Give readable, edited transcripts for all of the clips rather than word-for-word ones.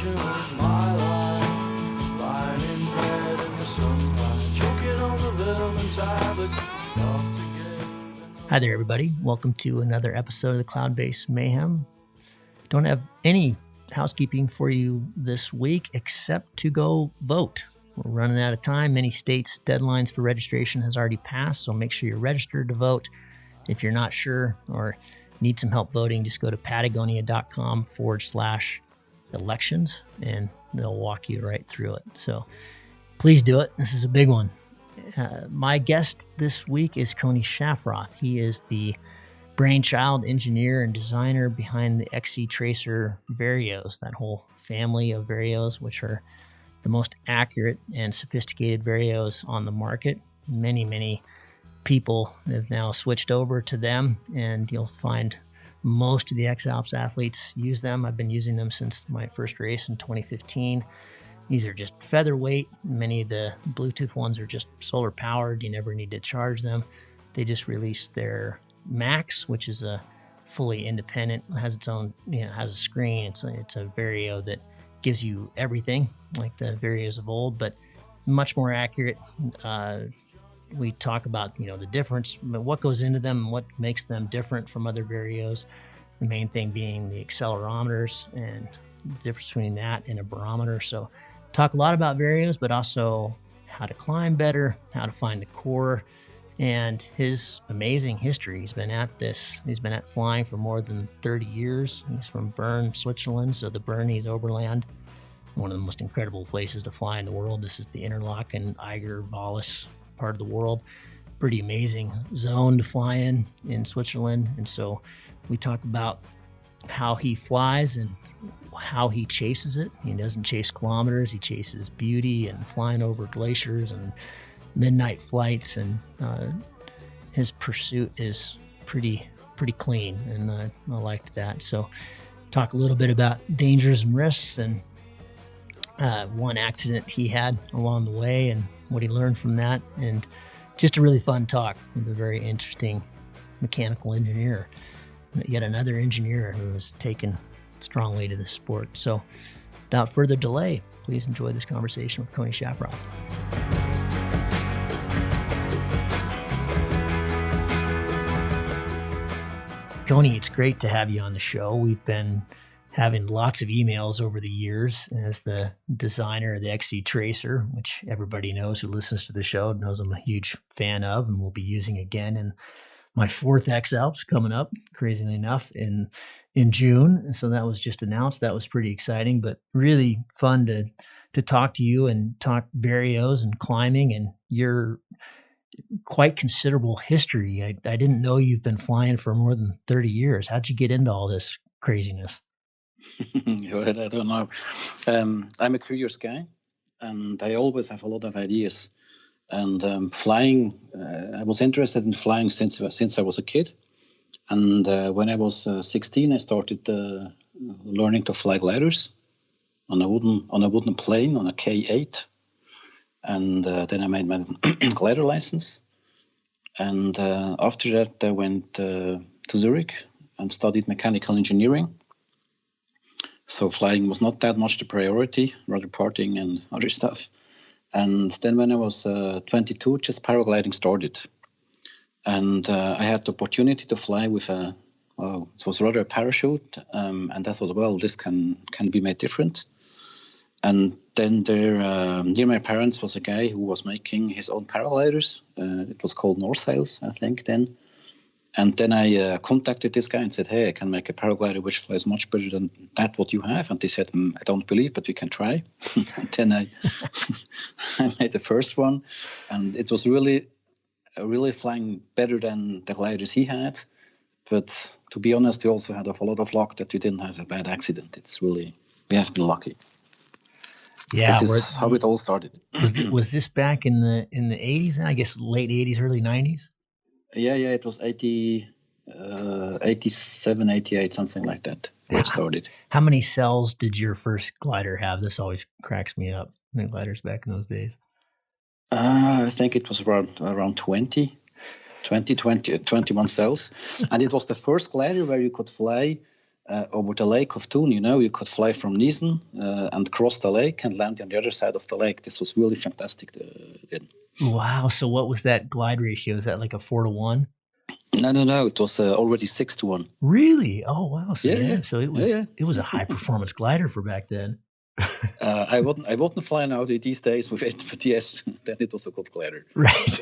ocean was my life, lying in bed in the sunlight, choking on the vitamin tablets. Hi there, everybody. Welcome to another episode of the Cloud-Based Mayhem. Don't have any housekeeping for you this week except to go vote. We're running out of time. Many states' deadlines for registration has already passed, so make sure you're registered to vote. If you're not sure or need some help voting, just go to patagonia.com/elections and they'll walk you right through it. So please do it. This is a big one. My guest this week is Koni Schafroth. He is the brainchild, engineer, and designer behind the XC Tracer Varios, that whole family of Varios, which are the most accurate and sophisticated Varios on the market. Many people have now switched over to them, and you'll find most of the X-Alps athletes use them. I've been using them since my first race in 2015. These are just featherweight. Many of the Bluetooth ones are just solar powered. You never need to charge them. They just released their Max, which is a fully independent, has its own, has a screen. It's a Vario that gives you everything like the Varios of old, but much more accurate. We talk about, the difference, what goes into them and what makes them different from other Varios. The main thing being the accelerometers and the difference between that and a barometer. So talk a lot about Varios, but also how to climb better, how to find the core, and his amazing history. He's been at this. He's been at flying for more than 30 years. He's from Bern, Switzerland, so the Bernese Oberland, one of the most incredible places to fly in the world. This is the Interlaken, Eiger, Wallis part of the world. Pretty amazing zone to fly in Switzerland. And so we talk about how he flies and how he chases it. He doesn't chase kilometers. He chases beauty and flying over glaciers and midnight flights. And his pursuit is pretty clean. And I liked that. So talk a little bit about dangers and risks and one accident he had along the way and what he learned from that. And just a really fun talk with a very interesting mechanical engineer. Yet another engineer who was taken strongly to the sport. So without further delay, please enjoy this conversation with Koni Schafroth. Koni, it's great to have you on the show. We've been having lots of emails over the years as the designer of the XC Tracer, which everybody knows who listens to the show knows I'm a huge fan of and will be using again in my fourth X-Alps coming up, crazily enough, in June. So that was just announced. That was pretty exciting, but really fun to talk to you and talk Varios and climbing and your quite considerable history. I didn't know you've been flying for more than 30 years. How'd you get into all this craziness? I don't know. I'm a curious guy, and I always have a lot of ideas. And flying, I was interested in flying since I was a kid. And when I was 16, I started learning to fly gliders on a wooden plane on a K8. And then I made my glider license. And after that, I went to Zurich and studied mechanical engineering. So flying was not that much the priority, rather partying and other stuff. And then when I was 22, just paragliding started. And I had the opportunity to fly with it was rather a parachute. And I thought, well, this can be made different. And then there, near my parents was a guy who was making his own paragliders. It was called Northales, I think, then. And then I contacted this guy and said, hey, I can make a paraglider which flies much better than that what you have. And they said, I don't believe, but we can try. And then I made the first one. And it was really flying better than the gliders he had. But to be honest, we also had a lot of luck that we didn't have a bad accident. We have been lucky. Yeah, this is how it all started. Was this back in the 80s? I guess late 80s, early 90s? Yeah, it was 87, 88, something like that, where it started. How many cells did your first glider have? This always cracks me up, the gliders back in those days. I think it was around 21 cells. And it was the first glider where you could fly over the lake of Thun. You could fly from Niesen and cross the lake and land on the other side of the lake. This was really fantastic. Wow. So what was that glide ratio? Is that like a 4-to-1? No. It was already 6-to-1. Really? Oh, wow. So Yeah. So it was a high performance glider for back then. I wouldn't fly now these days with it, but yes, then it was a good glider. Right.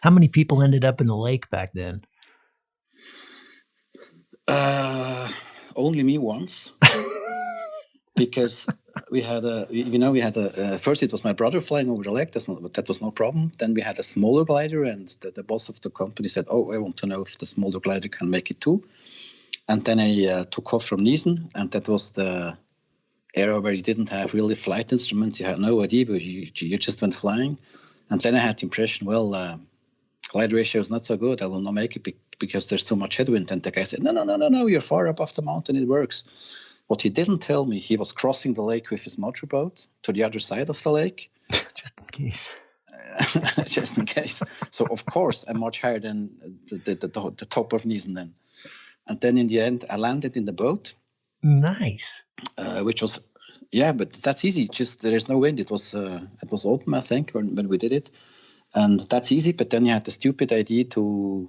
How many people ended up in the lake back then? Only me once. Because we had first it was my brother flying over the lake. That was no problem. Then we had a smaller glider, and the boss of the company said, "Oh, I want to know if the smaller glider can make it too." And then I took off from Niesen, and that was the era where you didn't have really flight instruments. You had no idea, but you just went flying. And then I had the impression, glide ratio is not so good. I will not make it because there's too much headwind. And the guy said, no, you're far above the mountain. It works. What he didn't tell me, he was crossing the lake with his motorboat to the other side of the lake. Just in case. Just in case. So, of course, I'm much higher than the top of Niesen then. And then in the end, I landed in the boat. Nice. Which was, but that's easy. Just there is no wind. It was autumn, I think, when we did it. And that's easy. But then you had the stupid idea to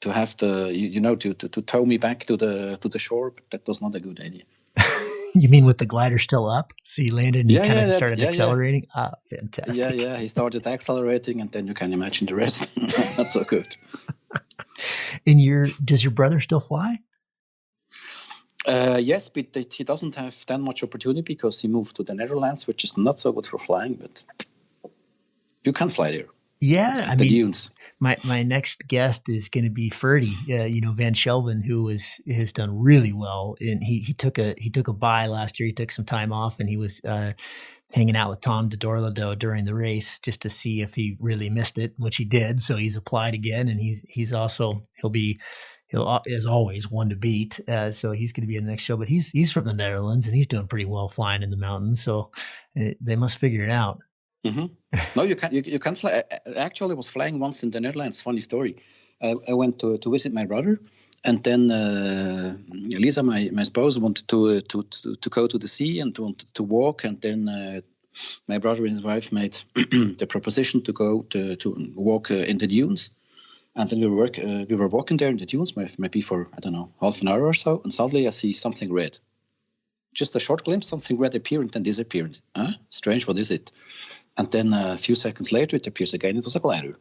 have to tow me back to the shore, but that was not a good idea. You mean with the glider still up? So you landed and you kind of started accelerating? Yeah. Ah, fantastic. Yeah. He started accelerating, and then you can imagine the rest. Not so good. Does your brother still fly? Yes, but he doesn't have that much opportunity because he moved to the Netherlands, which is not so good for flying, but you can fly there. Yeah, the dunes. My next guest is going to be Ferdy, Van Shelven, who has done really well. And he took a bye last year. He took some time off, and he was hanging out with Tom de Dorlado during the race just to see if he really missed it, which he did. So he's applied again, and he'll as always one to beat. So he's going to be in the next show. But he's from the Netherlands, and he's doing pretty well flying in the mountains. So they must figure it out. Mm-hmm. No, you can fly. I actually was flying once in the Netherlands. Funny story. I went to visit my brother, and then Lisa, my spouse, wanted to go to the sea and wanted to walk, and then my brother and his wife made the proposition to go to walk in the dunes, and then we were walking there in the dunes maybe for half an hour or so, and suddenly I see something red. Just a short glimpse, something red appeared and then disappeared. Strange, what is it? And then a few seconds later, it appears again. It was a glider.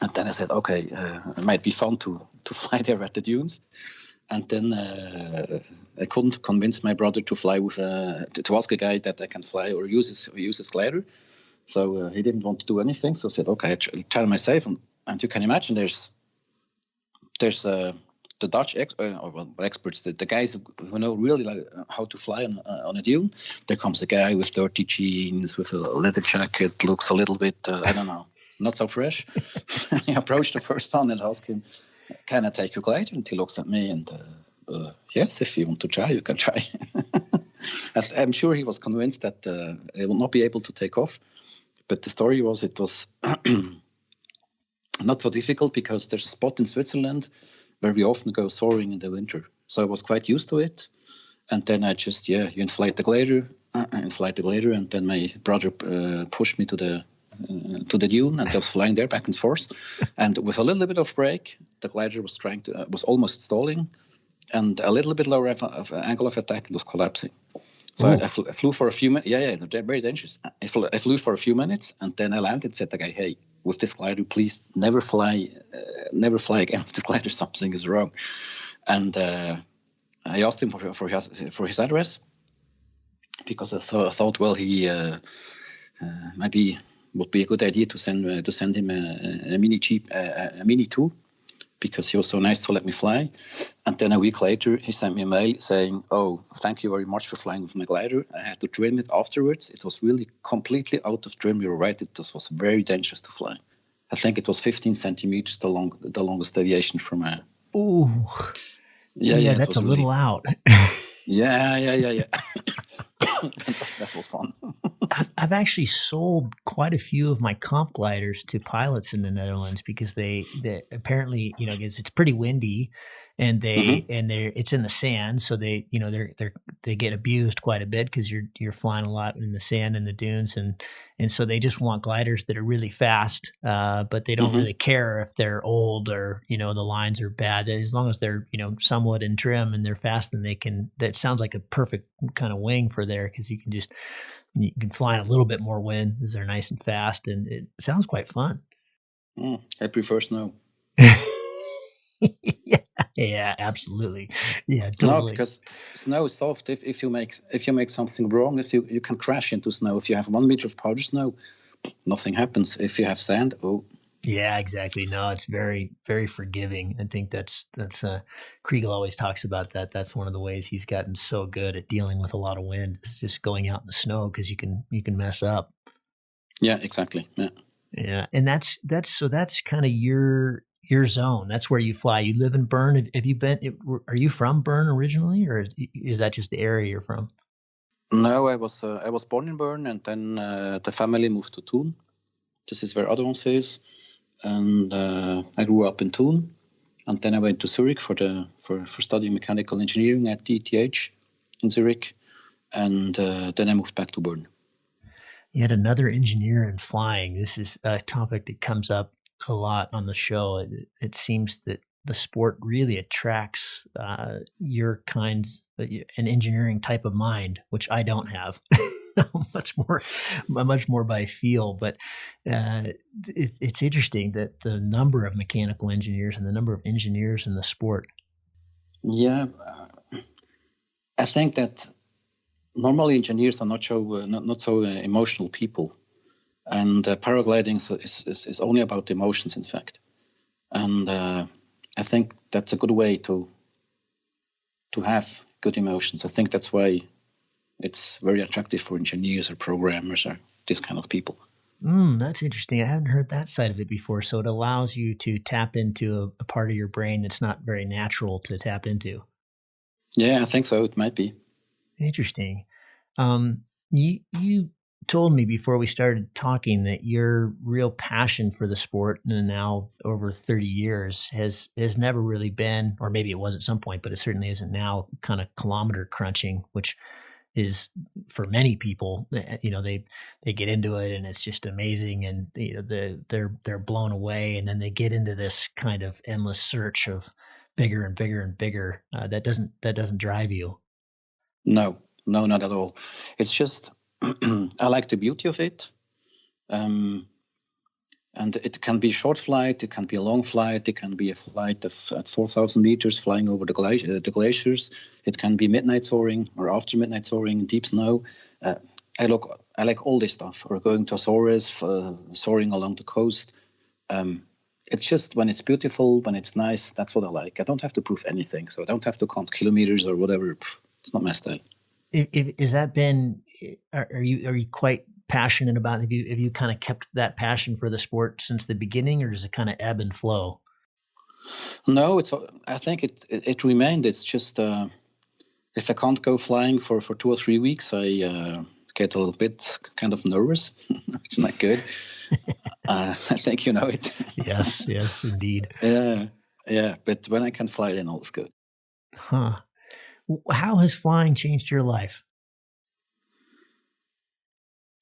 And then I said, okay, it might be fun to fly there at the dunes. And then I couldn't convince my brother to fly to ask a guy that I can fly or use his glider. So he didn't want to do anything. So I said, okay, I'll try myself. And you can imagine there's the Dutch experts, the guys who know really how to fly on a dune. There comes a guy with dirty jeans, with a leather jacket, looks a little bit, not so fresh. I approached the first one and asked him, can I take your glider? And he looks at me and, yes, if you want to try, you can try. I'm sure he was convinced that I will not be able to take off. But the story was, it was not so difficult because there's a spot in Switzerland where we often go soaring in the winter. So I was quite used to it. And then I just, you inflate the glider, and then my brother pushed me to the dune, and I was flying there back and forth. And with a little bit of brake, the glider was was almost stalling, and a little bit lower of angle of attack, it was collapsing. So I flew for a few minutes. Yeah, they're very dangerous. I flew for a few minutes, and then I landed. Said the guy, "Hey, with this glider, please never fly again with this glider. Something is wrong." And I asked him for his address because I thought, well, he maybe would be a good idea to send him a mini too, because he was so nice to let me fly. And then a week later, he sent me a mail saying, "Oh, thank you very much for flying with my glider. I had to trim it afterwards. It was really completely out of trim. You're right. It was very dangerous to fly. I think it was 15 centimeters, the longest deviation from a..." Ooh. Yeah, that's a little out. Yeah. That was fun. I've actually sold quite a few of my comp gliders to pilots in the Netherlands because they apparently, you know, it's pretty windy, and Hmm. it's in the sand, so they get abused quite a bit because you're flying a lot in the sand and the dunes, and so they just want gliders that are really fast, but they don't Hmm. really care if they're old or, you know, the lines are bad. As long as they're, you know, somewhat in trim and they're fast, then they can. That sounds like a perfect kind of wing for there because you can fly in a little bit more wind as they're nice and fast, and it sounds quite fun. I prefer snow. Yeah, yeah, absolutely. Yeah, No, totally. because snow is soft. If you make something wrong, if you can crash into snow. If you have 1 meter of powder snow, nothing happens. If you have sand, oh, Yeah, exactly. No, it's very, very forgiving. I think that's Kriegel always talks about that. That's one of the ways he's gotten so good at dealing with a lot of wind is just going out in the snow because you can mess up. yeah, exactly. Yeah. Yeah, and that's kind of your zone. That's where you fly. You live in Bern. Have you been? Are you from Bern originally, or is that just the area you're from? No, I was born in Bern, and then the family moved to Thun. This is where Advance is, and I grew up in Thun, and then I went to Zurich for studying mechanical engineering at ETH in Zurich, and then I moved back to Bern. Yet another engineer in flying. This is a topic that comes up a lot on the show. It seems that the sport really attracts your kinds, an engineering type of mind, which I don't have. much more, much more by feel. But it's interesting that the number of mechanical engineers and the number of engineers in the sport. Yeah, I think that normally engineers are not so emotional people, and paragliding is only about emotions, in fact. And I think that's a good way to have good emotions. I think that's why it's very attractive for engineers or programmers or this kind of people. That's interesting. I hadn't heard that side of it before. So it allows you to tap into a part of your brain that's not very natural to tap into. Yeah, I think so. It might be. Interesting. You told me before we started talking that your real passion for the sport, and now over 30 years, has never really been, or maybe it was at some point, but it certainly isn't now, kind of kilometer crunching, which is for many people, you know, they get into it and it's just amazing, and you know they're blown away, and then they get into this kind of endless search of bigger and bigger and bigger. That doesn't drive you. No, no, not at all. It's just I like the beauty of it. Um, and it can be a short flight, it can be a long flight, it can be a flight at 4,000 meters flying over the glaciers. It can be midnight soaring or after midnight soaring, deep snow. Uh, I like all this stuff, or going to Azores, soaring along the coast. It's just when it's beautiful, when it's nice, that's what I like. I don't have to prove anything, so I don't have to count kilometers or whatever. It's not my style. Is that been? Are you quite passionate about? Have you kind of kept that passion for the sport since the beginning, or does it kind of ebb and flow? No, I think it remained. It's just if I can't go flying for 2 or 3 weeks, I get a little bit kind of nervous. It's not good. I think you know it. Yes, yes, indeed. Yeah, yeah. But when I can fly, then all's good. Huh. How has flying changed your life?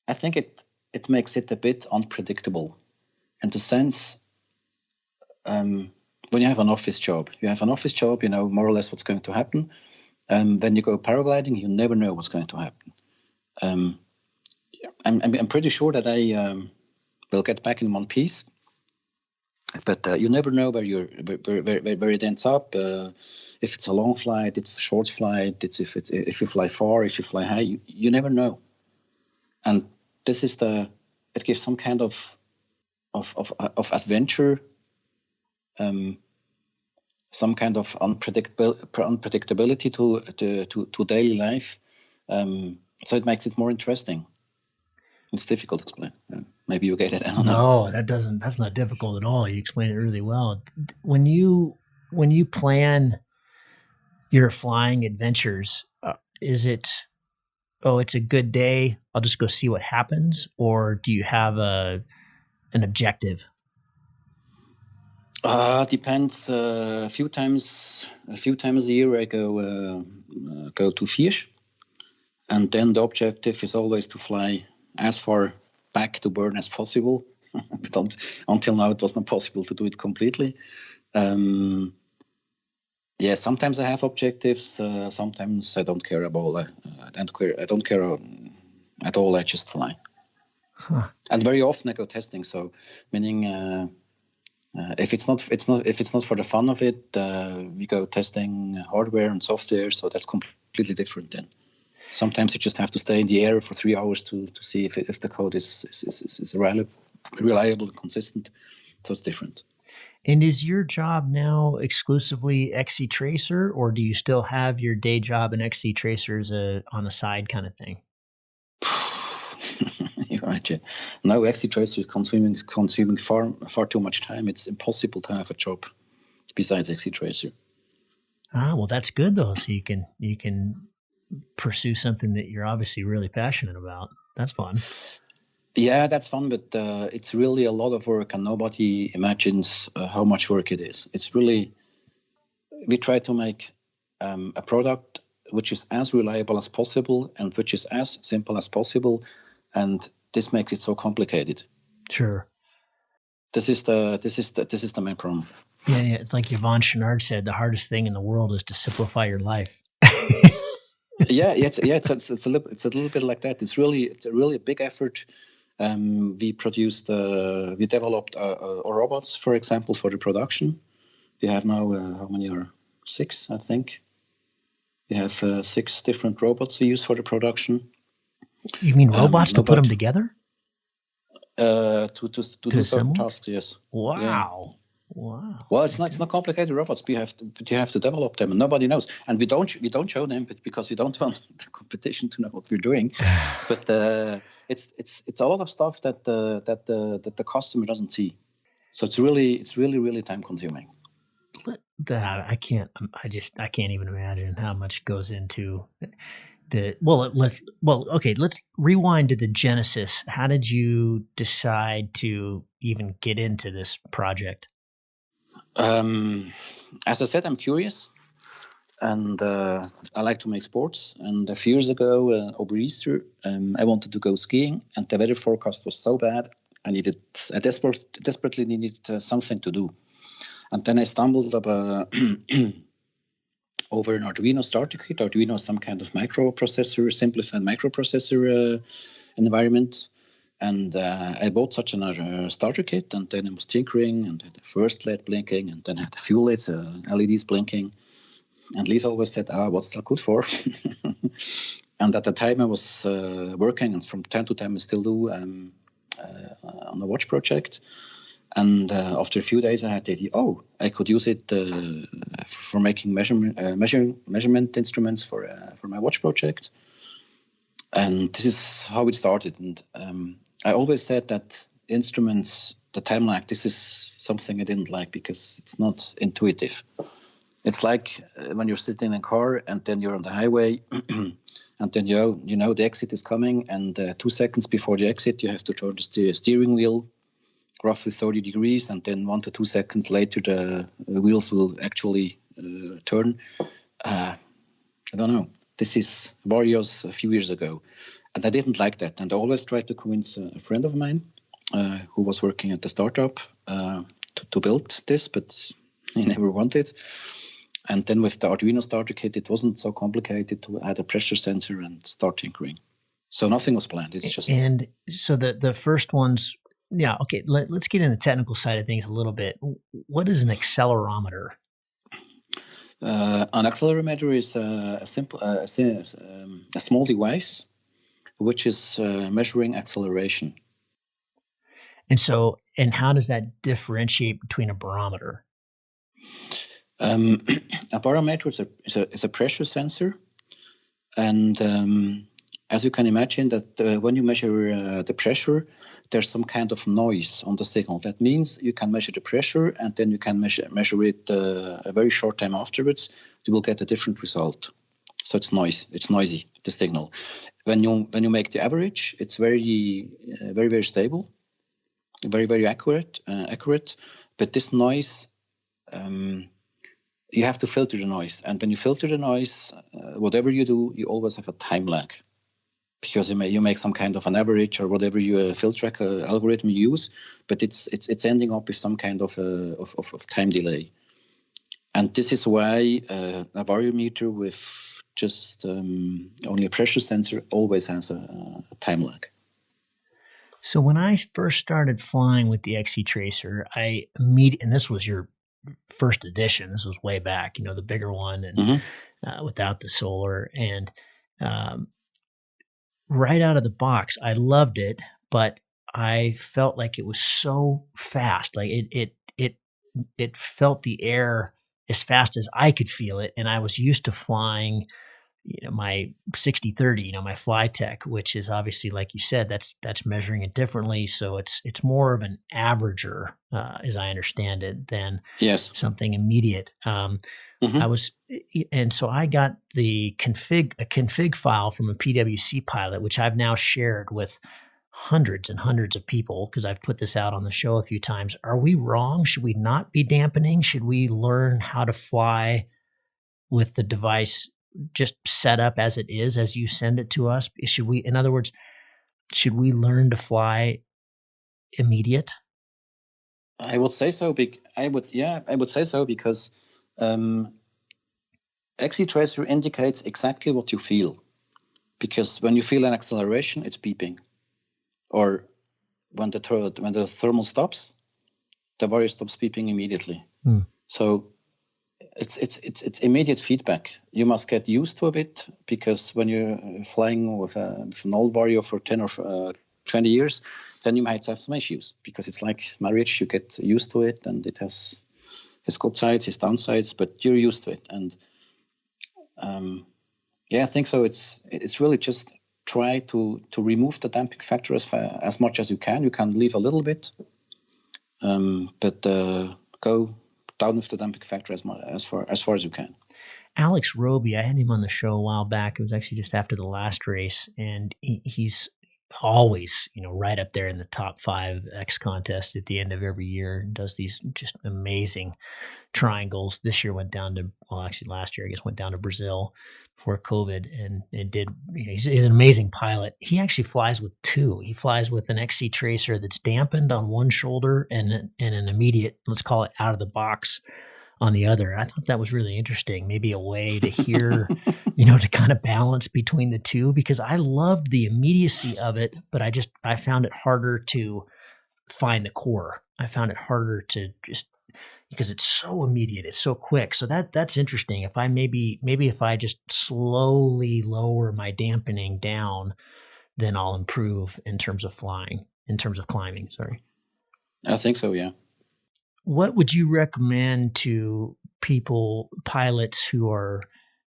I think it makes it a bit unpredictable in the sense when you have an office job. You have an office job, you know more or less what's going to happen. Then you go paragliding, you never know what's going to happen. Um, I'm pretty sure that I will get back in one piece, but you never know where it ends up. If it's a long flight, it's a short flight. If you fly far, if you fly high, you never know. And this is it gives some kind of adventure, some kind of unpredictability to daily life. So it makes it more interesting. It's difficult to explain. Maybe you get it. I don't know. No, that's not difficult at all. You explained it really well. When you plan your flying adventures, is it oh, it's a good day, I'll just go see what happens? Or do you have an objective? Depends. A few times a year, I go to fish, and then the objective is always to fly as far back to Bern as possible. But until now, it was not possible to do it completely. Yeah, sometimes I have objectives. Sometimes I don't care about. I don't care at all. I just fly. Huh. And very often I go testing. So, meaning if it's not for the fun of it, we go testing hardware and software. So that's completely different. Then sometimes you just have to stay in the air for 3 hours to see if the code is reliable and consistent. So it's different. And is your job now exclusively XCTracer, or do you still have your day job in XCTracer as on the side kind of thing? You're right, yeah. No, XCTracer is consuming far too much time. It's impossible to have a job besides XCTracer. Well, that's good though. So you can pursue something that you're obviously really passionate about. That's fun. Yeah, that's fun, but it's really a lot of work, and nobody imagines how much work it is. It's really, we try to make a product which is as reliable as possible and which is as simple as possible, and this makes it so complicated. Sure. This is the main problem. Yeah. It's like Yvon Chouinard said: the hardest thing in the world is to simplify your life. It's a little bit like that. It's really a big effort. We developed our robots, for example, for the production. We have now how many are 6, I think. We have 6 different robots we use for the production. You mean robots to put them together? To do certain tasks, yes. Wow. Yeah. Wow. Well, it's not complicated robots. You have to develop them, and nobody knows. And we don't show them, but because we don't want the competition to know what we're doing. But it's a lot of stuff that the customer doesn't see. So it's really time consuming. I can't even imagine how much goes into let's rewind to the genesis. How did you decide to even get into this project? As I said, I'm curious, and I like to make sports. And a few years ago, over Easter, I wanted to go skiing, and the weather forecast was so bad. I desperately needed something to do. And then I stumbled over an Arduino starter kit. Arduino is some kind of simplified microprocessor environment. And I bought such a starter kit, and then I was tinkering, and had the first LED blinking, and then had the few LEDs blinking. And Lisa always said, what's that good for? And at the time I was working, and from time to time I still do, on a watch project. And after a few days I had the idea, I could use it for making measurement instruments for my watch project. And this is how it started. And I always said that instruments, the time lag, this is something I didn't like because it's not intuitive. It's like when you're sitting in a car and then you're on the highway and then you know the exit is coming, and 2 seconds before the exit you have to turn the steering wheel roughly 30 degrees, and then 1 to 2 seconds later the wheels will actually turn. I don't know. This is Varios a few years ago, and I didn't like that. And I always tried to convince a friend of mine who was working at the startup to build this, but he never wanted. And then with the Arduino starter kit, it wasn't so complicated to add a pressure sensor and start tinkering. So nothing was planned. It's just... And so the first ones, yeah, okay, let's get in the technical side of things a little bit. What is an accelerometer? An accelerometer is a small device which is measuring acceleration. And how does that differentiate between a barometer? A barometer is a pressure sensor, and as you can imagine, that when you measure the pressure, there's some kind of noise on the signal. That means you can measure the pressure, and then you can measure it a very short time afterwards. You will get a different result. So it's noisy, the signal. when you make the average, it's very very stable, very very accurate. But this noise, you have to filter the noise, and when you filter the noise, whatever you do, you always have a time lag, because you make some kind of an average or whatever you filter algorithm you use, but it's ending up with some kind of time delay. And this is why a variometer with just only a pressure sensor always has a time lag. So when I first started flying with the XC Tracer, and this was your first edition. This was way back, the bigger one, and without the solar. And right out of the box, I loved it, but I felt like it was so fast. Like it felt the air as fast as I could feel it, and I was used to flying my 60-30, my Flytech, which is obviously, like you said, that's measuring it differently. So it's more of an averager, as I understand it, than something immediate. And so I got a config file from a PWC pilot, which I've now shared with hundreds and hundreds of people because I've put this out on the show a few times. Are we wrong? Should we not be dampening? Should we learn how to fly with the device just set up as it is, as you send it to us? In other words, should we learn to fly immediate? I would say so. I would say so because XC Tracer indicates exactly what you feel. Because when you feel an acceleration, it's beeping. Or when the thermal stops, the vario stops beeping immediately. So it's immediate feedback. You must get used to a bit, because when you're flying with an old vario for 10 or 20 years, then you might have some issues, because it's like marriage. You get used to it, and it has its good sides, its downsides, but you're used to it. And I think so. It's really just try to remove the damping factor as much as you can. You can leave a little bit, but go down with the damping factor as far as you can. Alex Roby, I had him on the show a while back. It was actually just after the last race, and he's always, right up there in the top 5 XContest at the end of every year. Does these just amazing triangles. This year went down to, last year, I guess, went down to Brazil before COVID, and it did, he's an amazing pilot. He actually flies with 2. He flies with an XC Tracer that's dampened on one shoulder and an immediate, let's call it out of the box, on the other. I thought that was really interesting. Maybe a way to hear, to kind of balance between the two, because I loved the immediacy of it, but I found it harder to find the core. I found it harder to just, because it's so immediate, it's so quick. So that's interesting. If I maybe if I just slowly lower my dampening down, then I'll improve in terms of climbing. Sorry. I think so. Yeah. What would you recommend to pilots who are,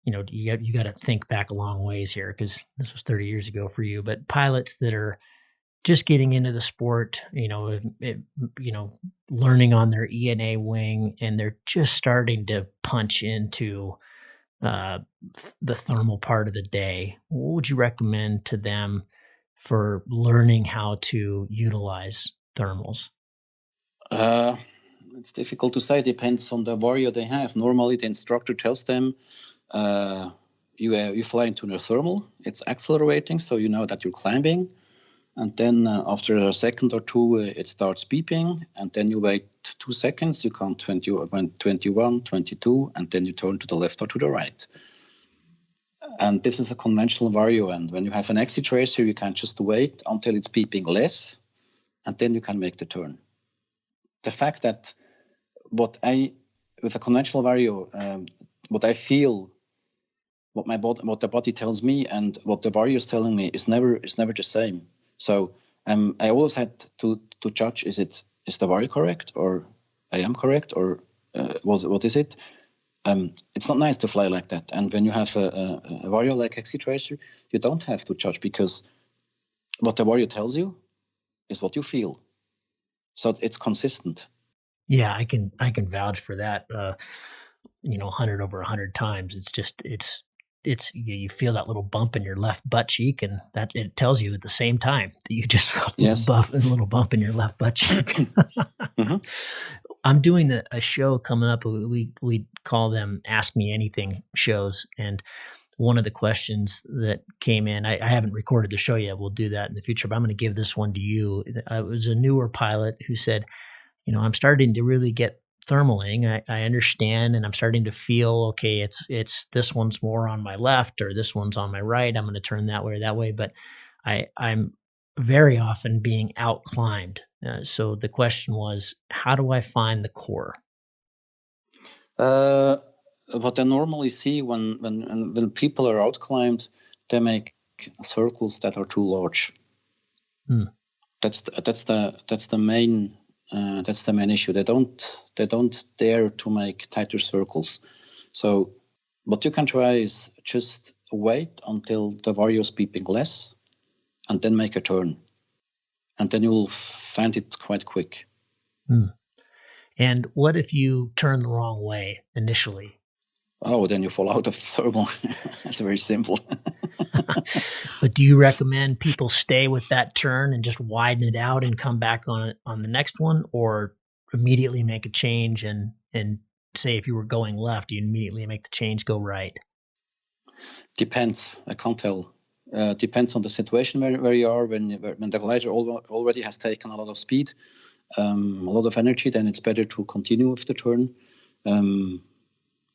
you got to think back a long ways here, because this was 30 years ago for you, but pilots that are just getting into the sport, learning on their ENA wing, and they're just starting to punch into the thermal part of the day. What would you recommend to them for learning how to utilize thermals? It's difficult to say. Depends on the vario they have. Normally, the instructor tells them, you fly into a thermal. It's accelerating, so you know that you're climbing. And then after a second or two, it starts beeping. And then you wait 2 seconds. You count 21, 22, and then you turn to the left or to the right. And this is a conventional vario. And when you have an XC Tracer, you can just wait until it's beeping less, and then you can make the turn. The fact that with a conventional vario, what I feel, what the body tells me, and what the vario is telling me is never the same. So I always had to judge: is the vario correct, or I am correct, or what is it? It's not nice to fly like that. And when you have a vario like XC Tracer, you don't have to judge, because what the vario tells you is what you feel. So it's consistent. Yeah, I can vouch for that. 100 over 100 times. It's you feel that little bump in your left butt cheek, and that it tells you at the same time that you just felt Yes. a little bump in your left butt cheek. Mhm. I'm doing a show coming up. We call them Ask Me Anything shows, and one of the questions that came in, I haven't recorded the show yet. We'll do that in the future, but I'm going to give this one to you. It was a newer pilot who said, I'm starting to really get thermaling. I understand, and I'm starting to feel, okay, it's this one's more on my left or this one's on my right. I'm going to turn that way or that way, but I'm very often being out climbed. So the question was, how do I find the core? What I normally see when people are outclimbed, they make circles that are too large. That's the main issue. They don't dare to make tighter circles. So what you can try is just wait until the vario is beeping less, and then make a turn, and then you will find it quite quick. And what if you turn the wrong way initially? Oh, then you fall out of the thermal. That's very simple. But do you recommend people stay with that turn and just widen it out and come back on it on the next one, or immediately make a change and say if you were going left, you immediately make the change go right? Depends. I can't tell. Depends on the situation where you are. When the glider already has taken a lot of speed, a lot of energy, then it's better to continue with the turn.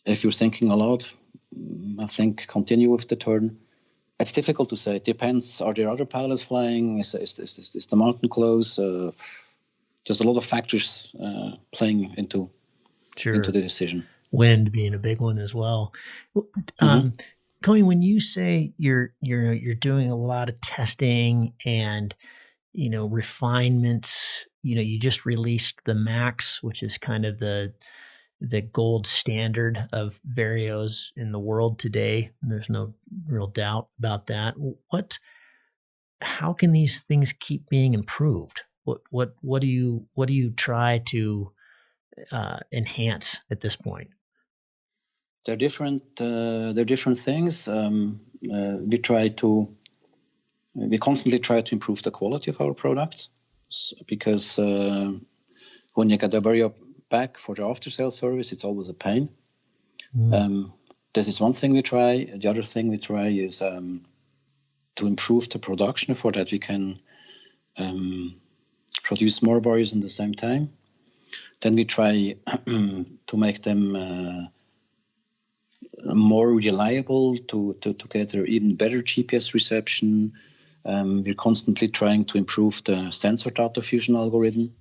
If you're sinking a lot, I think continue with the turn. It's difficult to say. It depends. Are there other pilots flying? Is the mountain close? There's a lot of factors playing into the decision. Wind being a big one as well. Koni, when you say you're doing a lot of testing and refinements, you just released the Max, which is kind of the gold standard of varios in the world today. There's no real doubt about that. How can these things keep being improved? What do you try to enhance at this point? They're different. They're different things. We constantly try to improve the quality of our products, because when you get a vario back for the after sale service, it's always a pain. This is one thing we try. The other thing we try is to improve the production. For that, we can produce more varios in the same time. Then we try to make them more reliable, to get an even better GPS reception. We're constantly trying to improve the sensor data fusion algorithm.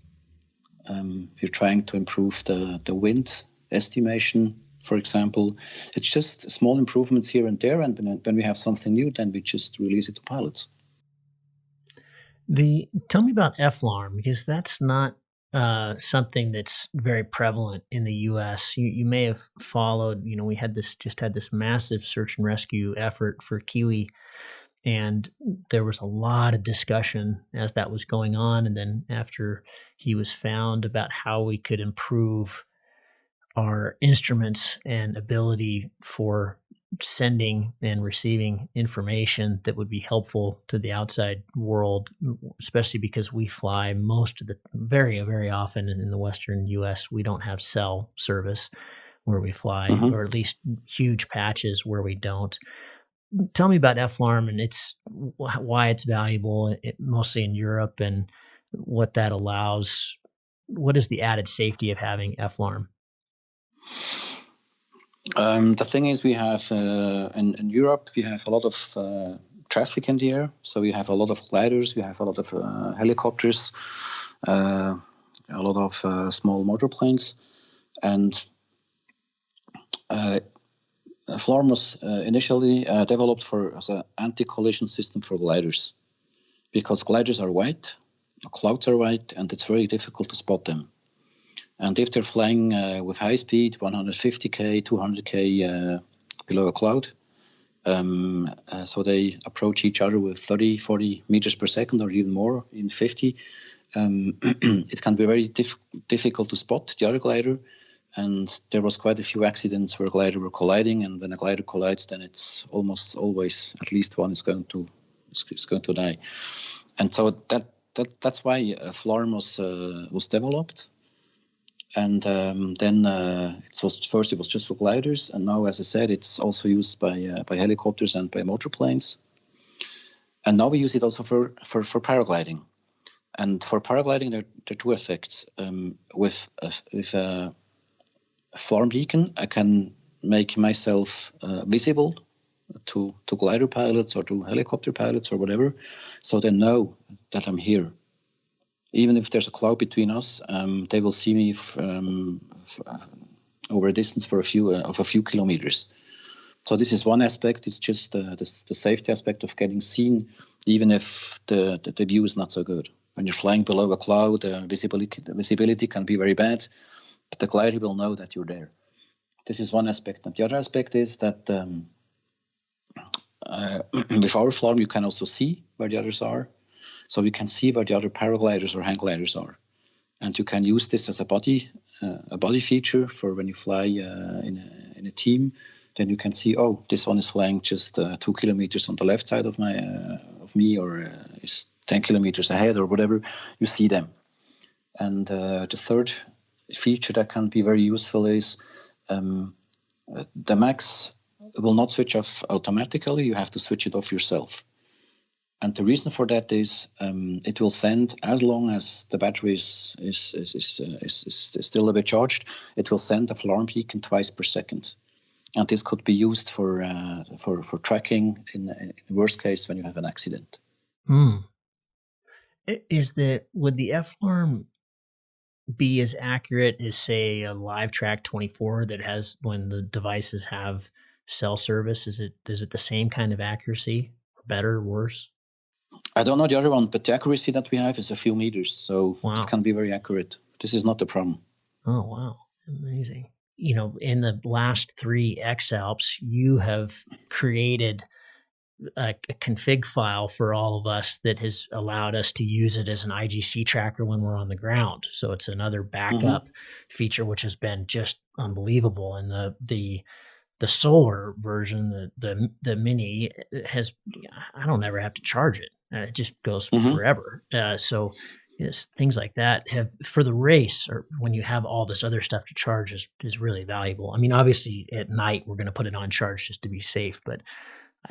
We're trying to improve the wind estimation, for example. It's just small improvements here and there, and when we have something new, then we just release it to pilots. Tell me about FLARM, because that's not something that's very prevalent in the U.S. You may have followed. We had this massive search and rescue effort for Kiwi, and there was a lot of discussion as that was going on, and then after he was found, about how we could improve our instruments and ability for sending and receiving information that would be helpful to the outside world, especially because we fly most of the very, very often in the Western U.S. We don't have cell service where we fly, or at least huge patches where we don't. Tell me about FLARM and why it's valuable, mostly in Europe, and what that allows. What is the added safety of having FLARM? The thing is, we have in Europe, we have a lot of traffic in the air. So we have a lot of gliders, we have a lot of helicopters, a lot of small motorplanes, and FLARM was initially developed as an anti-collision system for gliders, because gliders are white, clouds are white, and it's very difficult to spot them. And if they're flying with high speed, 150k, 200k below a cloud, so they approach each other with 30, 40 meters per second, or even more, even 50, it can be very difficult to spot the other glider. and there was quite a few accidents where gliders were colliding. And when a glider collides, then it's almost always at least one is going to die. And so that's why a FLARM was developed. And then it was just for gliders, and now, as I said, it's also used by helicopters and by motor planes. And now we use it also for paragliding. And for paragliding, there are two effects. With a FLARM beacon, I can make myself visible to glider pilots or to helicopter pilots or whatever, so they know that I'm here. Even if there's a cloud between us, they will see me over a distance of a few kilometers. So this is one aspect. It's just the safety aspect of getting seen, even if the view is not so good. When you're flying below a cloud, visibility can be very bad, but the glider will know that you're there. This is one aspect. And the other aspect is that with our FLARM, you can also see where the others are. So we can see where the other paragliders or hang gliders are. And you can use this as a body feature for when you fly in a team. Then you can see, oh, this one is flying just 2 kilometers on the left side of me, or is 10 kilometers ahead, or whatever. You see them. And the third feature that can be very useful is the max will not switch off automatically. You have to switch it off yourself. And the reason for that is it will send, as long as the battery is still a bit charged, it will send a FLARM beacon twice per second. And this could be used for tracking in the worst case when you have an accident. Would the FLARM be as accurate as, say, a LiveTrack 24 that has, when the devices have cell service? Is it the same kind of accuracy, better, worse? I don't know the other one, but the accuracy that we have is a few meters, so Wow. It can be very accurate. This is not the problem. Oh, wow. Amazing. In the last 3 X-Alps, you have created a config file for all of us that has allowed us to use it as an IGC tracker when we're on the ground. So it's another backup feature, which has been just unbelievable. And the solar version, the mini, has, I don't ever have to charge it. It just goes forever. So things like that have, for the race, or when you have all this other stuff to charge, is really valuable. I mean, obviously at night we're going to put it on charge just to be safe, but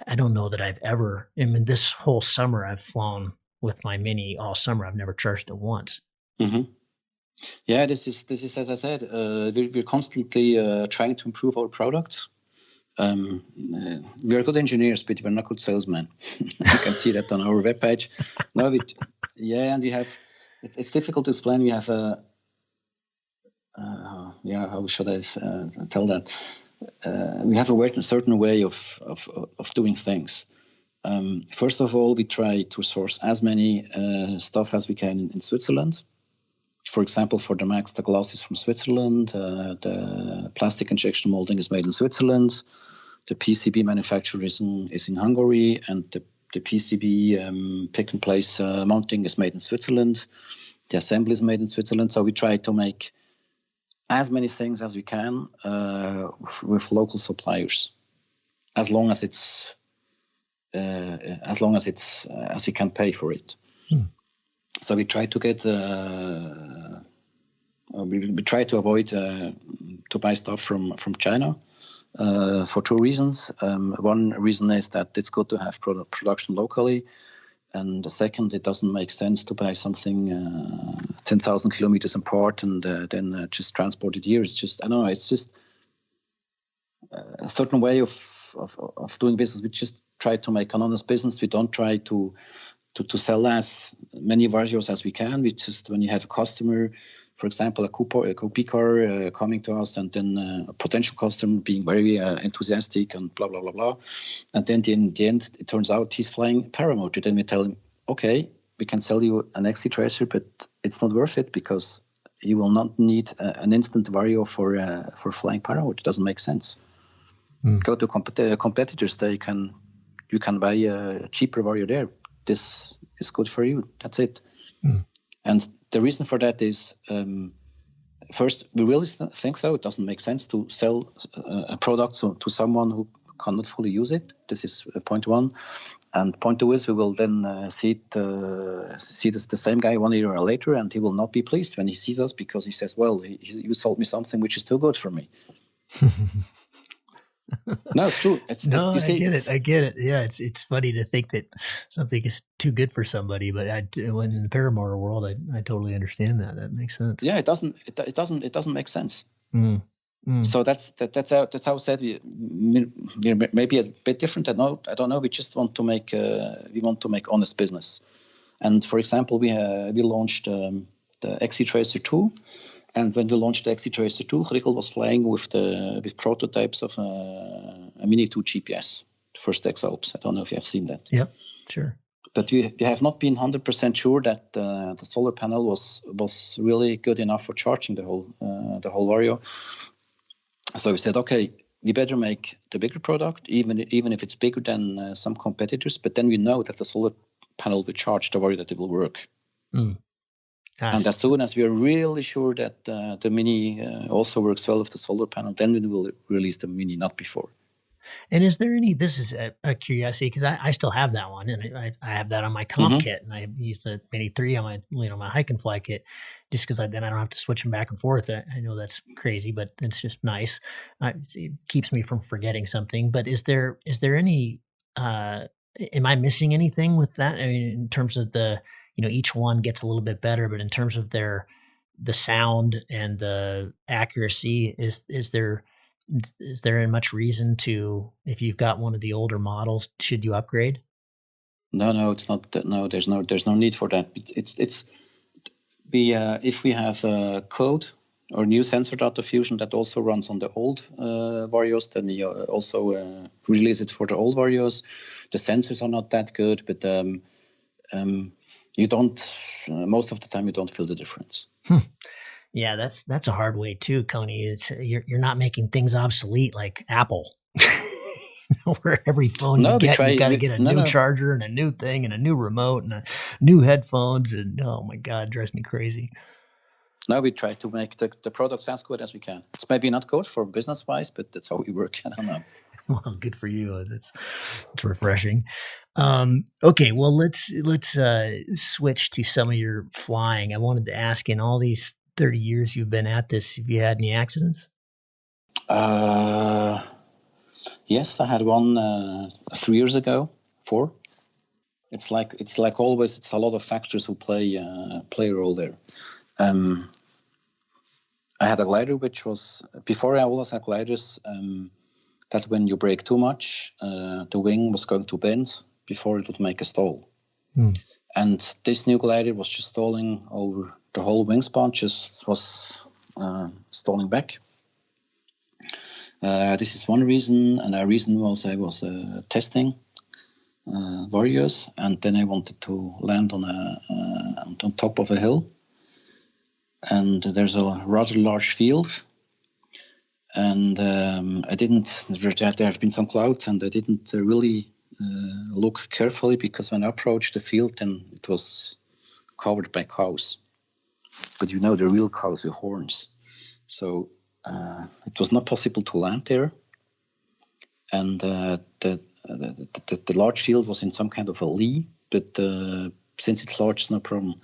I don't know that I've ever, this whole summer I've flown with my mini all summer. I've never charged it once. Yeah, this is as I said, we're constantly trying to improve our products. We are good engineers, but we're not good salesmen. You can see that on our webpage. And we have. It's difficult to explain. We have how should I tell that? We have a certain way of doing things. First of all, we try to source as many stuff as we can in Switzerland. For example, for the Max, the glass is from Switzerland. The plastic injection molding is made in Switzerland. The PCB manufacturer is in Hungary, and the PCB pick and place mounting is made in Switzerland. The assembly is made in Switzerland. So we try to make as many things as we can with local suppliers, as long as we can pay for it. So we try to get we try to avoid to buy stuff from China for 2 reasons. One reason is that it's good to have production locally, and the second, it doesn't make sense to buy something 10,000 kilometers apart and then just transport it here. It's just, I don't know, it's just a certain way of doing business. We just try to make an honest business. We don't try to sell as many Varios as we can. We just, when you have a customer, for example, a Coupe car coming to us, and then a potential customer being very enthusiastic and blah, blah, blah, blah. And then in the end, it turns out he's flying paramotor. Then we tell him, okay, we can sell you an XC Tracer, but it's not worth it because you will not need an instant Vario for flying paramotor. It doesn't make sense. Go to competitors. You can buy a cheaper Vario there. This is good for you. That's it. And the reason for that is first, we really think so. It doesn't make sense to sell a product to someone who cannot fully use it. This is point one. And point two is we will then see the same guy 1 year later, and he will not be pleased when he sees us because he says, well, you sold me something which is too good for me. No, it's true. I get it. Yeah, it's funny to think that something is too good for somebody, but when in the paramotor world, I totally understand that. That makes sense. Yeah, it doesn't make sense. Mm. So that's how I said we're maybe a bit different. I don't know. We just want to make honest business. And for example, we launched the XC Tracer 2. And when we launched the XC Tracer 2, Riegel was flying with prototypes of a Mini 2 GPS, the first X-Alps. I don't know if you have seen that. Yep, sure. But we have not been 100% sure that the solar panel was really good enough for charging the whole Vario. So we said, okay, we better make the bigger product, even if it's bigger than some competitors. But then we know that the solar panel will charge the Vario, that it will work. And as soon as we are really sure that the Mini also works well with the solar panel, then we will release the Mini, not before. And is there any, this is a curiosity, because I still have that one, and I have that on my comp kit, and I use the Mini 3 on my hike and fly kit, just because then I don't have to switch them back and forth. I know that's crazy, but it's just nice. It keeps me from forgetting something. But is there any, am I missing anything with that? I mean, in terms of each one gets a little bit better, but in terms of the sound and the accuracy, is there much reason to, if you've got one of the older models, should you upgrade? No, it's not. No, there's no need for that. If we have a code or new sensor data fusion that also runs on the old Varios, then we also release it for the old Varios. The sensors are not that good, but you don't. Most of the time, you don't feel the difference. Yeah, that's a hard way too, Koni. It's you're not making things obsolete like Apple. Where every phone you got to get a new charger and a new thing and a new remote and new headphones, and oh my God, it drives me crazy. Now we try to make the products as good as we can. It's maybe not good for business wise, but that's how we work. I don't know. Well, good for you. It's refreshing. Okay, well let's switch to some of your flying. I wanted to ask, in all these 30 years you've been at this, have you had any accidents? Yes, I had one 3 years ago. 4. It's like always. It's a lot of factors who play a role there. I had a glider, which was, before I always had gliders, that when you brake too much, the wing was going to bend before it would make a stall. And this new glider was just stalling over the whole wingspan, just was stalling back. This is one reason, and a reason was I was testing Varios, and then I wanted to land on top of a hill. And there's a rather large field, and there have been some clouds, and I didn't really look carefully, because when I approached the field, then it was covered by cows. But the real cows with horns. So it was not possible to land there. And the large field was in some kind of a lee, but since it's large, it's no problem.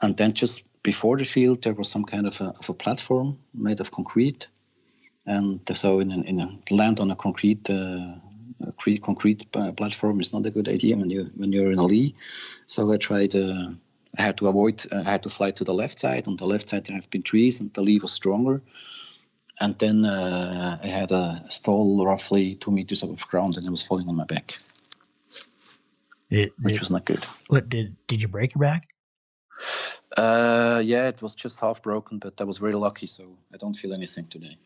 And then just before the field, there was some kind of a platform made of concrete. And so in a land on a concrete platform is not a good idea when you're in a lee. So I tried. I had to fly to the left side. On the left side there have been trees, and the lee was stronger. And then I had a stall roughly 2 meters above ground, and it was falling on my back, which was not good. What did you break your back? Yeah, it was just half broken, but I was very lucky, so I don't feel anything today.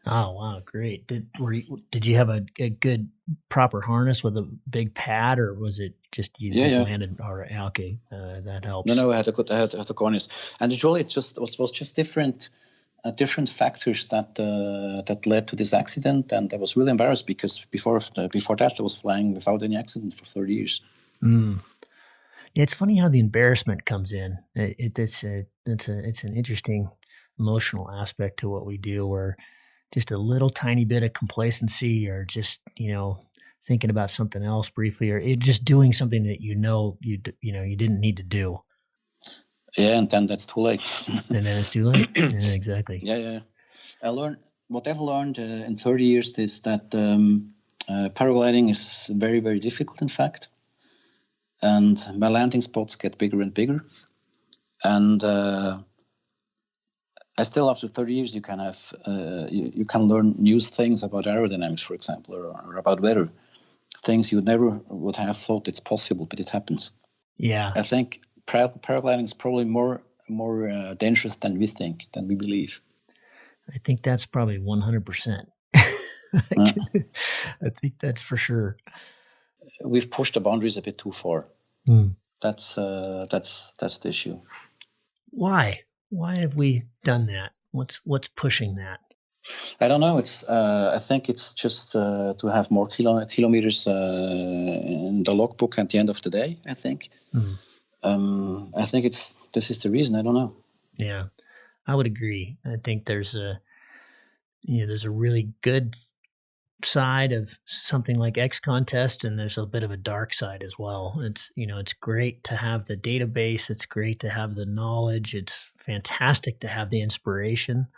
Oh wow, great! Did you have a good proper harness with a big pad, or was it just landed? All right, okay, that helps. No, I had a harness, and it was just different factors that led to this accident, and I was really embarrassed, because before that I was flying without any accident for 30 years. It's funny how the embarrassment comes in. It's an interesting emotional aspect to what we do, where just a little tiny bit of complacency, or just thinking about something else briefly, or just doing something that you didn't need to do, Yeah, and then that's too late. and then it's too late. Yeah, exactly. Yeah. What I've learned in 30 years is that paragliding is very, very difficult, in fact. And my landing spots get bigger and bigger. And I still, after 30 years, you can have you can learn new things about aerodynamics, for example, or about weather. Things you never would have thought it's possible, but it happens. Yeah. I think paragliding is probably more dangerous than we think, than we believe. I think that's probably 100%. I think that's for sure. We've pushed the boundaries a bit too far. Mm. That's the issue. Why have we done that? What's pushing that? I don't know. It's I think it's just to have more kilometers in the logbook at the end of the day. I think. I think this is the reason. I don't know. Yeah, I would agree. I think there's a really good side of something like XContest, and there's a bit of a dark side as well. It's great to have the database. It's great to have the knowledge. It's fantastic to have the inspiration,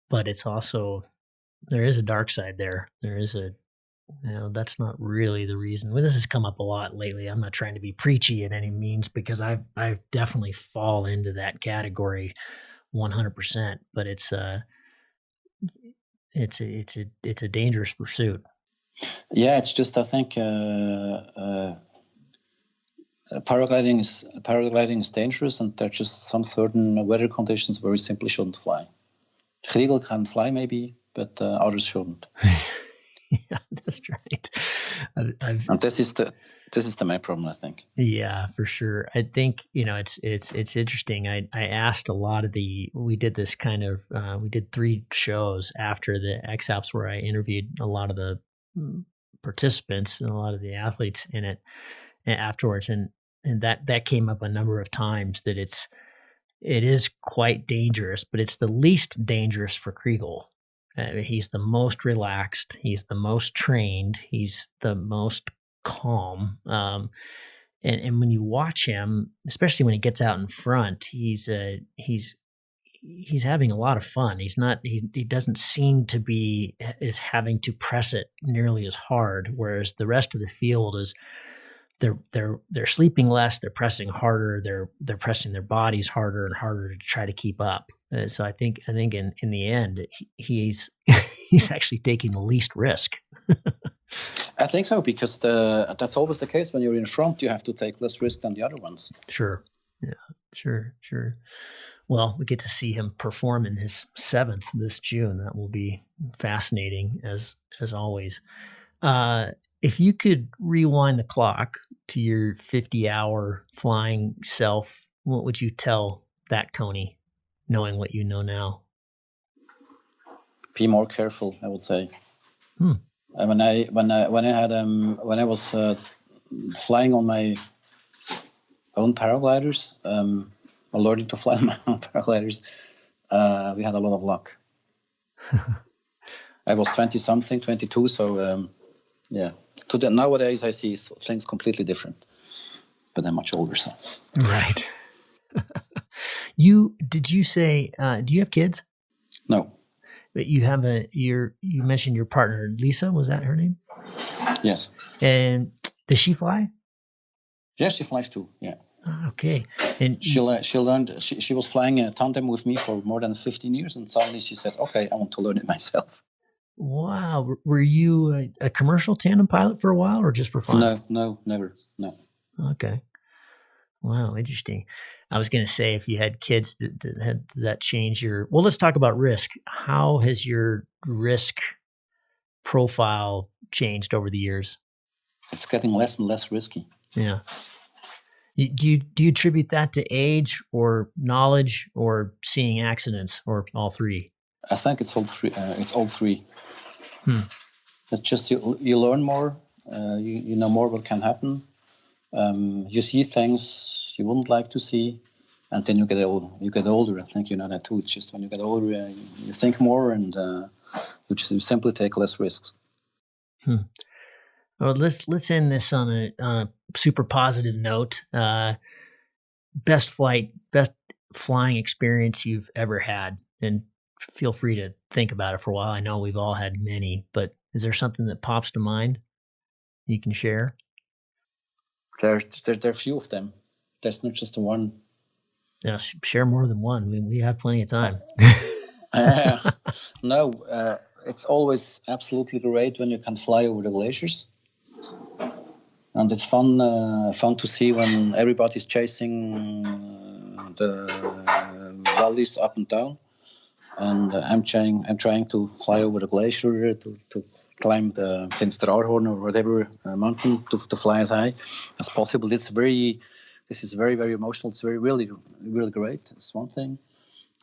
but it's also, there is a dark side there. There is that's not really the reason. Well, this has come up a lot lately. I'm not trying to be preachy in any means, because I've definitely fall into that category 100%, but it's a dangerous pursuit. Yeah, it's just, I think paragliding is dangerous, and there are just some certain weather conditions where we simply shouldn't fly. Kriegel can fly maybe, but others shouldn't. Yeah, that's right. And this is the main problem, I think. Yeah, for sure. I think it's interesting. I asked a lot of we did this kind of we did 3 shows after the X Alps where I interviewed a lot of the participants and a lot of the athletes in it afterwards, and that came up a number of times, that it is quite dangerous, but it's the least dangerous for Kriegel. He's the most relaxed. He's the most trained. He's the most calm. And when you watch him, especially when he gets out in front, he's having a lot of fun. He doesn't seem to be is having to press it nearly as hard, whereas the rest of the field is, they're sleeping less, they're pressing harder, they're pressing their bodies harder and harder to try to keep up. So I think in the end, he's actually taking the least risk. I think so, because that's always the case. When you're in front, you have to take less risk than the other ones. Sure. Yeah. Sure. Well, we get to see him perform in his 7th this June. That will be fascinating as always. If you could rewind the clock to your 50-hour flying self, what would you tell that Koni, knowing what you know now? Be more careful, I would say. When I was flying on my own paragliders, learning to fly on my own paragliders, we had a lot of luck. I was 20-something, 22, so yeah. Nowadays, I see things completely different, but I'm much older, so. Right. Did you say, do you have kids? No. But you have you mentioned your partner, Lisa, was that her name? Yes. And does she fly? Yeah, she flies too, yeah. Okay. And she learned, she was flying a tandem with me for more than 15 years, and suddenly she said, okay, I want to learn it myself. Wow. Were you a commercial tandem pilot for a while, or just for fun? No, never. No. Okay. Wow. Interesting. I was going to say, if you had kids, that change your, well, let's talk about risk. How has your risk profile changed over the years? It's getting less and less risky. Yeah. Do you attribute that to age or knowledge or seeing accidents, or all 3? I think it's all 3. It's all 3. It's just you learn more. You know more what can happen. You see things you wouldn't like to see. And then you get older. I think you know that too. It's just when you get older, you think more, and you simply take less risks. Well, let's end this on a super positive note. Best flying experience you've ever had, and feel free to think about it for a while. I know we've all had many, but is there something that pops to mind you can share? There are a few of them. There's not just one. Yeah, share more than one. We have plenty of time. No, it's always absolutely great when you can fly over the glaciers, and it's fun to see when everybody's chasing the valleys up and down, and I'm trying to fly over the glacier to climb the Finsterarhorn or whatever mountain to fly as high as possible. This is very, very emotional. It's really great. It's one thing.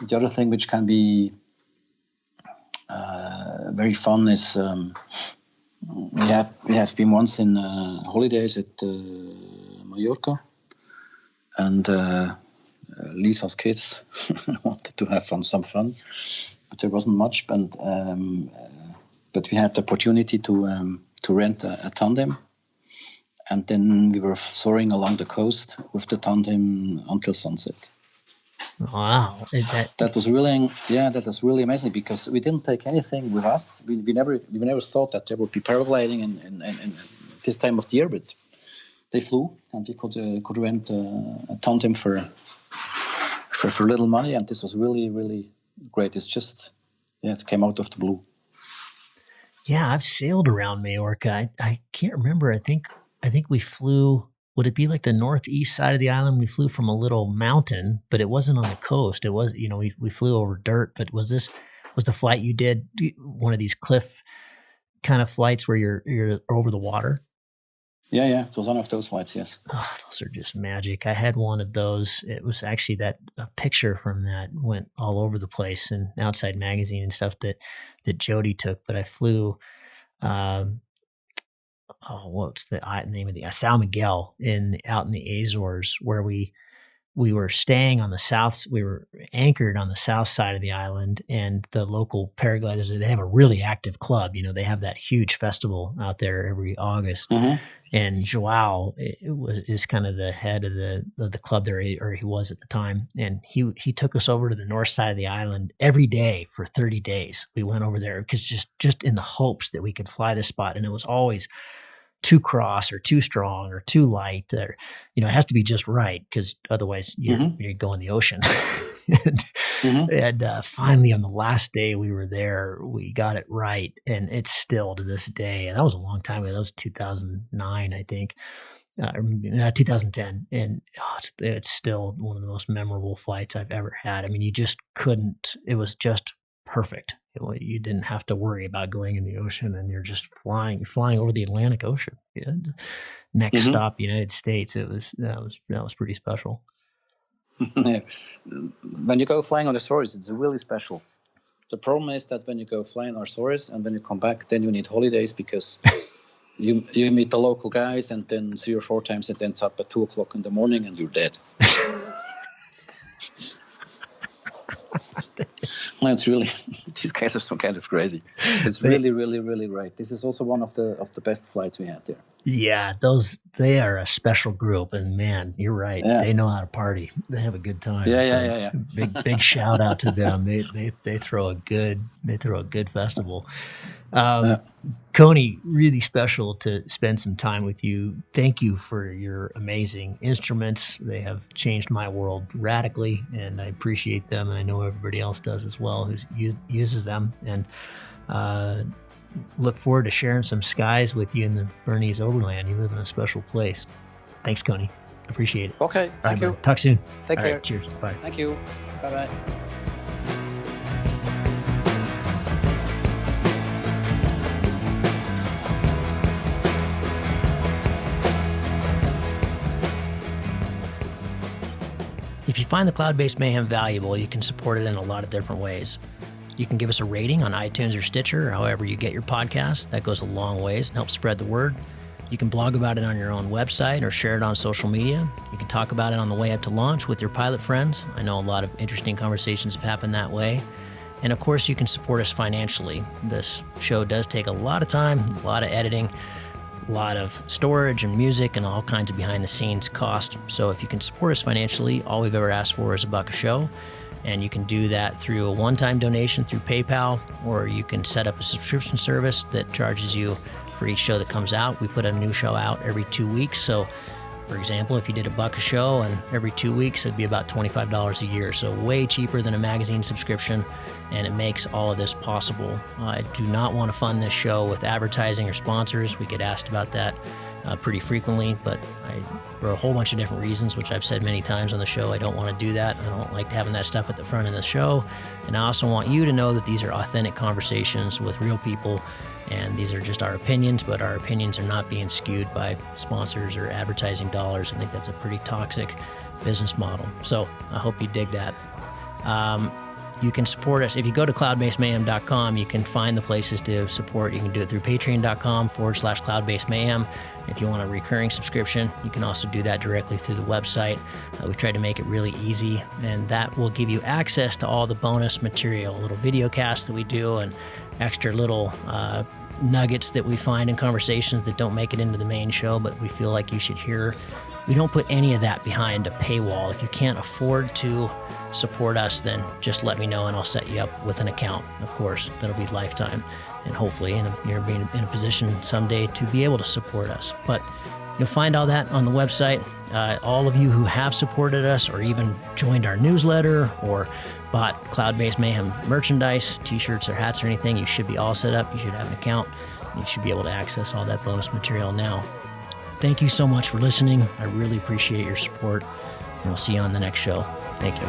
The other thing which can be very fun is we have been once in holidays at Mallorca, and Lisa's kids wanted to have some fun, but there wasn't much. But we had the opportunity to rent a tandem, and then we were soaring along the coast with the tandem until sunset. Wow, that was really amazing, because we didn't take anything with us. We never thought that there would be paragliding in this time of the year, but they flew, and we could rent a tandem for little money, and this was really great. It's just it came out of the blue. Yeah, I've sailed around Majorca. I can't remember. I think we flew. Would it be like the northeast side of the island? We flew from a little mountain, but it wasn't on the coast. It was, we flew over dirt. But was the flight you did one of these cliff kind of flights where you're over the water? Yeah, it was one of those flights. Yes. Oh, those are just magic. I had one of those. It was actually a picture from that went all over the place in Outside Magazine and stuff that Jody took. But I flew. What's the name of the São Miguel out in the Azores, where we were staying on the south. We were anchored on the south side of the island, and the local paragliders, they have a really active club. They have that huge festival out there every August. Mm-hmm. And Joao is kind of the head of the club there, or he was at the time. And he took us over to the north side of the island every day for 30 days. We went over there because just in the hopes that we could fly this spot. And it was always too cross or too strong or too light, or it has to be just right, because otherwise you're going the ocean. And finally, on the last day we were there, we got it right, and it's still to this day. And that was a long time ago. That was 2009, I think, 2010, and it's still one of the most memorable flights I've ever had. I mean, you just couldn't. It was just perfect. You didn't have to worry about going in the ocean, and you're just flying over the Atlantic Ocean. Next stop, United States. That was pretty special. When you go flying on the Azores, it's really special. The problem is that when you go flying on Azores and when you come back, then you need holidays, because you meet the local guys, and then 3 or 4 times it ends up at 2:00 in the morning and you're dead. It's really, these guys are some kind of crazy. It's really great. This is also one of the best flights we had there. Yeah, they are a special group, and man, you're right. Yeah. They know how to party. They have a good time. Yeah. Big shout out to them. They throw a good festival. Koni, really special to spend some time with you. Thank you for your amazing instruments. They have changed my world radically, and I appreciate them. And I know everybody else does as well who uses them. And look forward to sharing some skies with you in the Bernese Overland. You live in a special place. Thanks, Koni. Appreciate it. Okay, thank you. Talk soon. Take care. Right, cheers. Bye. Thank you. Bye-bye. If you find the Cloud-Based Mayhem valuable, you can support it in a lot of different ways. You can give us a rating on iTunes or Stitcher, or however you get your podcast. That goes a long ways and helps spread the word. You can blog about it on your own website or share it on social media. You can talk about it on the way up to launch with your pilot friends. I know a lot of interesting conversations have happened that way. And of course, you can support us financially. This show does take a lot of time, a lot of editing, a lot of storage and music and all kinds of behind the scenes cost. So if you can support us financially, all we've ever asked for is $1 a show. And you can do that through a one-time donation through PayPal, or you can set up a subscription service that charges you for each show that comes out. We put a new show out every 2 weeks. So for example, if you did $1 a show and every 2 weeks, it'd be about $25 a year. So way cheaper than a magazine subscription, and it makes all of this possible. I do not want to fund this show with advertising or sponsors. We get asked about that pretty frequently, but for a whole bunch of different reasons, which I've said many times on the show, I don't want to do that. I don't like having that stuff at the front of the show. And I also want you to know that these are authentic conversations with real people, and these are just our opinions, but our opinions are not being skewed by sponsors or advertising dollars. I think that's a pretty toxic business model. So I hope you dig that. You can support us. If you go to cloudbasedmayhem.com, you can find the places to support. You can do it through patreon.com/cloudbasedmayhem. If you want a recurring subscription, you can also do that directly through the website. We've tried to make it really easy, and that will give you access to all the bonus material, little video casts that we do, and extra little nuggets that we find in conversations that don't make it into the main show, but we feel like you should hear. We don't put any of that behind a paywall. If you can't afford to support us, then just let me know and I'll set you up with an account. Of course, that'll be lifetime, and hopefully you're being in a position someday to be able to support us. But you'll find all that on the website. All of you who have supported us or even joined our newsletter or bought Cloud-Based Mayhem merchandise, t-shirts or hats or anything, you should be all set up. You should have an account. You should be able to access all that bonus material now. Thank you so much for listening. I really appreciate your support, and we'll see you on the next show. Thank you.